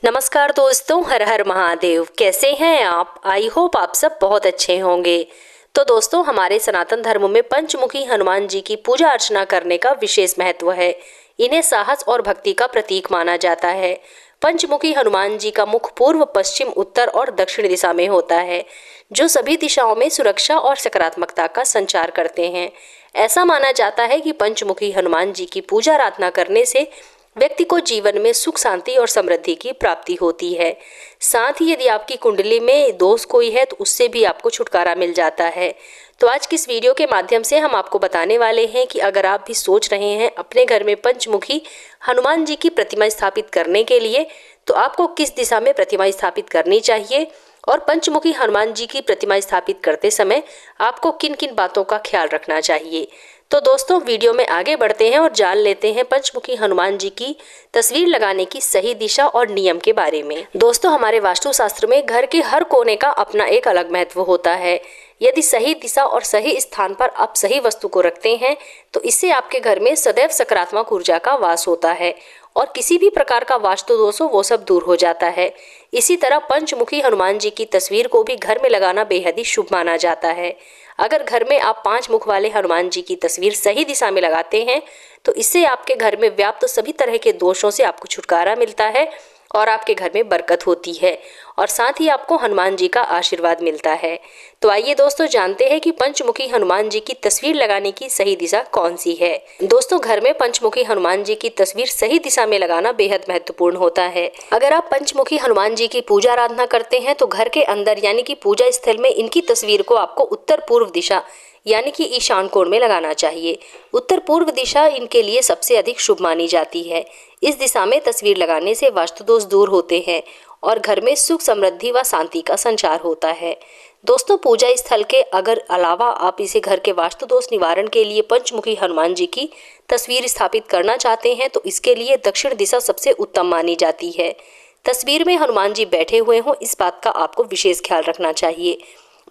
नमस्कार दोस्तों, हर हर महादेव। कैसे हैं आप? आई होप आप सब बहुत अच्छे होंगे। तो दोस्तों, हमारे सनातन धर्म में पंचमुखी हनुमान जी की पूजा अर्चना करने का विशेष महत्व है। इन्हें साहस और भक्ति का प्रतीक माना जाता है। पंचमुखी हनुमान जी का मुख पूर्व, पश्चिम, उत्तर और दक्षिण दिशा में होता है, जो सभी दिशाओं में सुरक्षा और सकारात्मकता का संचार करते हैं। ऐसा माना जाता है कि पंचमुखी हनुमान जी की पूजा आराधना करने से व्यक्ति को जीवन में सुख, शांति और समृद्धि की प्राप्ति होती है। साथ ही यदि आपकी कुंडली में दोष कोई है तो उससे भी आपको छुटकारा मिल जाता है। तो आज की इस वीडियो के माध्यम से हम आपको बताने वाले हैं कि अगर आप भी सोच रहे हैं अपने घर में पंचमुखी हनुमान जी की प्रतिमा स्थापित करने के लिए, तो आपको किस दिशा में प्रतिमा स्थापित करनी चाहिए और पंचमुखी हनुमान जी की प्रतिमा स्थापित करते समय आपको किन किन बातों का ख्याल रखना चाहिए। तो दोस्तों, वीडियो में आगे बढ़ते हैं और जान लेते हैं पंचमुखी हनुमान जी की तस्वीर लगाने की सही दिशा और नियम के बारे में। दोस्तों, हमारे वास्तुशास्त्र में घर के हर कोने का अपना एक अलग महत्व होता है। यदि सही दिशा और सही स्थान पर आप सही वस्तु को रखते हैं तो इससे आपके घर में सदैव सकारात्मक ऊर्जा का वास होता है और किसी भी प्रकार का वास्तु दोष हो वो सब दूर हो जाता है। इसी तरह पंचमुखी हनुमान जी की तस्वीर को भी घर में लगाना बेहद ही शुभ माना जाता है। अगर घर में आप 5 मुख वाले हनुमान जी की तस्वीर सही दिशा में लगाते हैं तो इससे आपके घर में व्याप्त सभी तरह के दोषों से आपको छुटकारा मिलता है और आपके घर में बरकत होती है और साथ ही आपको हनुमान जी का आशीर्वाद मिलता है। तो आइए दोस्तों, जानते हैं कि पंचमुखी हनुमान जी की तस्वीर लगाने की सही दिशा कौन सी है। दोस्तों, घर में पंचमुखी हनुमान जी की तस्वीर सही दिशा में लगाना बेहद महत्वपूर्ण होता है। अगर आप पंचमुखी हनुमान जी की पूजा आराधना करते हैं तो घर के अंदर यानी कि पूजा स्थल में इनकी तस्वीर को आपको उत्तर पूर्व दिशा यानी कि ईशान कोण में लगाना चाहिए। उत्तर पूर्व दिशा इनके लिए सबसे अधिक शुभ मानी जाती है। इस दिशा में तस्वीर लगाने से वास्तु दोष दूर होते हैं और घर में सुख, समृद्धि व शांति का संचार होता है। दोस्तों, पूजा स्थल के अलावा आप इसे घर के वास्तु दोष निवारण के लिए पंचमुखी हनुमान जी की तस्वीर स्थापित करना चाहते हैं तो इसके लिए दक्षिण दिशा सबसे उत्तम मानी जाती है। तस्वीर में हनुमान जी बैठे हुए हों, इस बात का आपको विशेष ख्याल रखना चाहिए।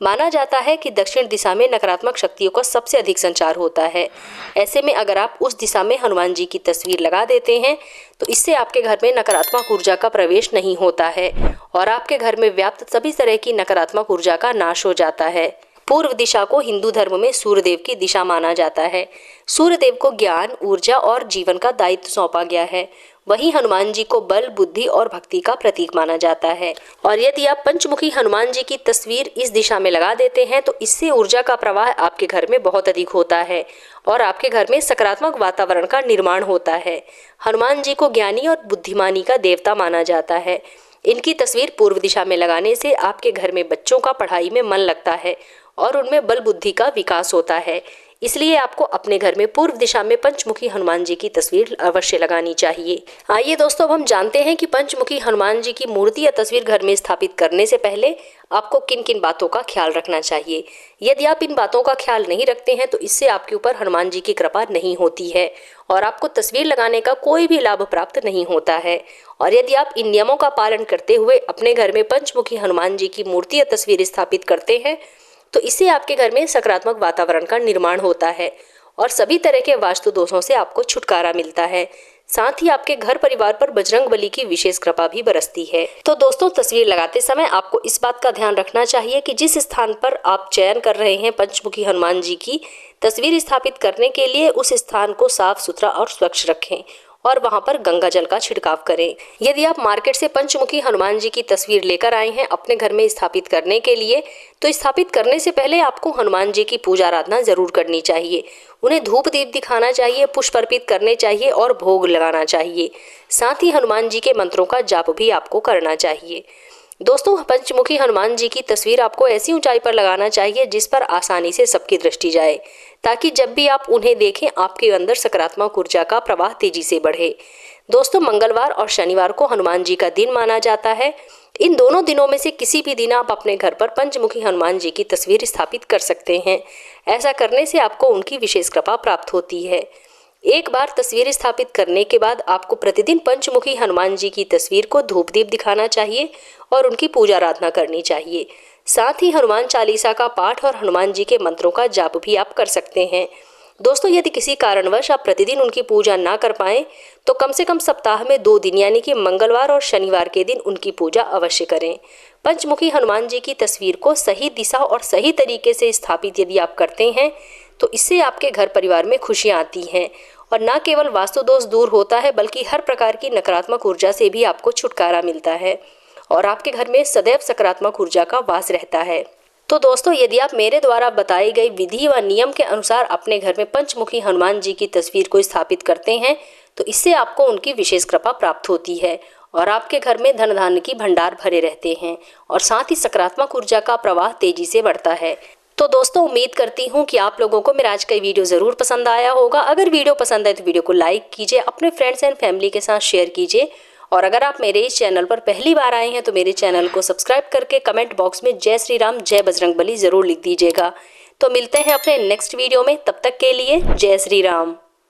माना जाता है कि दक्षिण दिशा में नकारात्मक शक्तियों का सबसे अधिक संचार होता है। ऐसे में अगर आप उस दिशा में हनुमान जी की तस्वीर लगा देते हैं तो इससे आपके घर में नकारात्मक ऊर्जा का प्रवेश नहीं होता है और आपके घर में व्याप्त सभी तरह की नकारात्मक ऊर्जा का नाश हो जाता है। पूर्व दिशा को हिंदू धर्म में सूर्यदेव की दिशा माना जाता है। सूर्यदेव को ज्ञान, ऊर्जा और जीवन का दायित्व सौंपा गया है। वहीं हनुमान जी को बल, बुद्धि और भक्ति का प्रतीक माना जाता है। और यदि आप पंचमुखी हनुमान जी की तस्वीर इस दिशा में लगा देते हैं तो इससे ऊर्जा का प्रवाह आपके घर में बहुत अधिक होता है और आपके घर में सकारात्मक वातावरण का निर्माण होता है। हनुमान जी को ज्ञानी और बुद्धिमानी का देवता माना जाता है। इनकी तस्वीर पूर्व दिशा में लगाने से आपके घर में बच्चों का पढ़ाई में मन लगता है और उनमें बल, बुद्धि का विकास होता है। इसलिए आपको अपने घर में पूर्व दिशा में पंचमुखी हनुमान जी की तस्वीर अवश्य लगानी चाहिए। आइए दोस्तों, अब हम जानते हैं कि पंचमुखी हनुमान जी की मूर्ति या तस्वीर घर में स्थापित करने से पहले आपको किन किन बातों का ख्याल रखना चाहिए। यदि आप इन बातों का ख्याल नहीं रखते हैं तो इससे आपके ऊपर हनुमान जी की कृपा नहीं होती है और आपको तस्वीर लगाने का कोई भी लाभ प्राप्त नहीं होता है। और यदि आप इन नियमों का पालन करते हुए अपने घर में पंचमुखी हनुमान जी की मूर्ति या तस्वीर स्थापित करते हैं तो इससे आपके घर में सकारात्मक वातावरण का निर्माण होता है और सभी तरह के वास्तु दोषों से आपको छुटकारा मिलता है। साथ ही आपके घर परिवार पर बजरंगबली की विशेष कृपा भी बरसती है। तो दोस्तों, तस्वीर लगाते समय आपको इस बात का ध्यान रखना चाहिए कि जिस स्थान पर आप चयन कर रहे हैं पंचमुखी हनुमान जी की तस्वीर स्थापित करने के लिए, उस स्थान को साफ सुथरा और स्वच्छ रखें और वहां पर गंगा जल का छिड़काव करें। यदि आप मार्केट से पंचमुखी हनुमान जी की तस्वीर लेकर आए हैं अपने घर में स्थापित करने के लिए, तो स्थापित करने से पहले आपको हनुमान जी की पूजा आराधना जरूर करनी चाहिए। उन्हें धूप दीप दिखाना चाहिए, पुष्प अर्पित करने चाहिए और भोग लगाना चाहिए। साथ ही हनुमान जी के मंत्रों का जाप भी आपको करना चाहिए। दोस्तों, पंचमुखी हनुमान जी की तस्वीर आपको ऐसी ऊंचाई पर लगाना चाहिए जिस पर आसानी से सबकी दृष्टि जाए, ताकि जब भी आप उन्हें देखें आपके अंदर सकारात्मक ऊर्जा का प्रवाह तेजी से बढ़े। दोस्तों, मंगलवार और शनिवार को हनुमान जी का दिन माना जाता है। इन दोनों दिनों में से किसी भी दिन आप अपने घर पर पंचमुखी हनुमान जी की तस्वीर स्थापित कर सकते हैं। ऐसा करने से आपको उनकी विशेष कृपा प्राप्त होती है। एक बार तस्वीर स्थापित करने के बाद आपको प्रतिदिन पंचमुखी हनुमान जी की तस्वीर को धूप दीप दिखाना चाहिए और उनकी पूजा आराधना करनी चाहिए। साथ ही हनुमान चालीसा का पाठ और हनुमान जी के मंत्रों का जाप भी आप कर सकते हैं। दोस्तों, यदि किसी कारणवश आप प्रतिदिन उनकी पूजा ना कर पाएं तो कम से कम सप्ताह में 2 दिन यानी कि मंगलवार और शनिवार के दिन उनकी पूजा अवश्य करें। पंचमुखी हनुमान जी की तस्वीर को सही दिशा और सही तरीके से स्थापित यदि आप करते हैं तो इससे आपके घर परिवार में खुशियां आती हैं और न केवल वास्तु दोष दूर होता है बल्कि हर प्रकार की नकारात्मक ऊर्जा से भी आपको छुटकारा मिलता है और आपके घर में सदैव सकारात्मक ऊर्जा का वास रहता है। तो दोस्तों, यदि आप मेरे द्वारा बताई गई विधि व नियम के अनुसार अपने घर में पंचमुखी हनुमान जी की तस्वीर को स्थापित करते हैं तो इससे आपको उनकी विशेष कृपा प्राप्त होती है और आपके घर में धन धान्य की भंडार भरे रहते हैं और साथ ही सकारात्मक ऊर्जा का प्रवाह तेजी से बढ़ता है। तो दोस्तों, उम्मीद करती हूँ कि आप लोगों को मेरा आज का वीडियो ज़रूर पसंद आया होगा। अगर वीडियो पसंद आए तो वीडियो को लाइक कीजिए, अपने फ्रेंड्स एंड फैमिली के साथ शेयर कीजिए और अगर आप मेरे इस चैनल पर पहली बार आए हैं तो मेरे चैनल को सब्सक्राइब करके कमेंट बॉक्स में जय श्री राम जय बजरंगबली ज़रूर लिख दीजिएगा। तो मिलते हैं अपने नेक्स्ट वीडियो में, तब तक के लिए जय श्री राम।